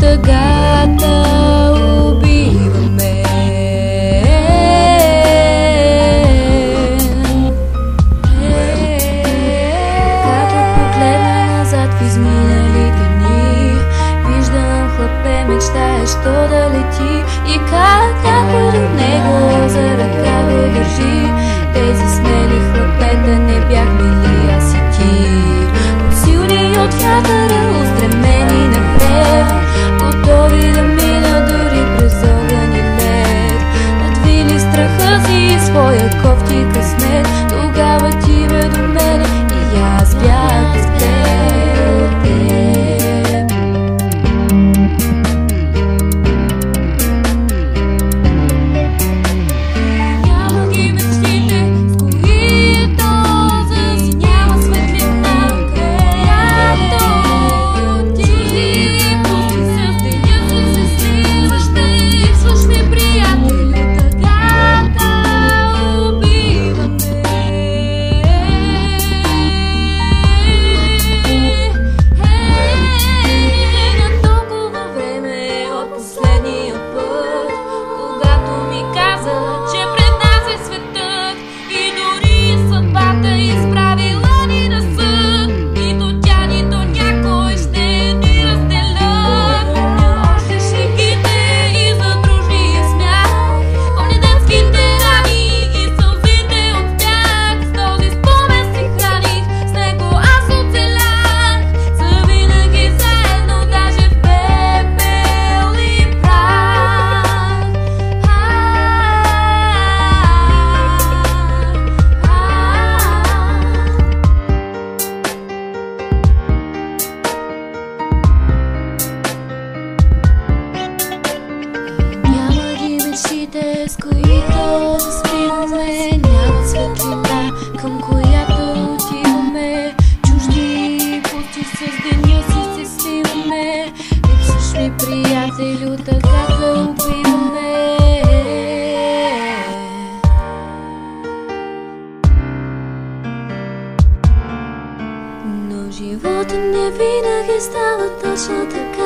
тъгата убиваме. Като погледна назад в изминалите дни, виждам хлапе, мечтаещо да лети, и как някой до него за ръка го държи. Тези смели хлапета не бяхме ли аз и ти? Силни от вятъра, устремени напред, готови да мина дори през огън и лед. Надвили страха си своя кофти късмет, тогава ти бе до мене и аз бях без теб. Няма ги мечтите, с които засинява светлина, която ти пусти с деня си се сливаш, те свърш ми, приятели, тъгата убиваме. На толкова време от последния път, когато ми каза, че пред нас е светът и дори съдбата изправила ни на съд. Нито тя, нито някой ще ни разделят. Помня още шегите и задружния смях, помня детските рани и сълзите от тях. С този спомен се храних, с него аз оцелях. Завинаги заедно, даже в пепел и прах. Няма ги мечтите, с които заспиваме, няма светлина, към която отиваме. Чужди пути с деня си се сливаме, липсваш ми, приятелю, така да убиваме. Но живота не винаги става точно така.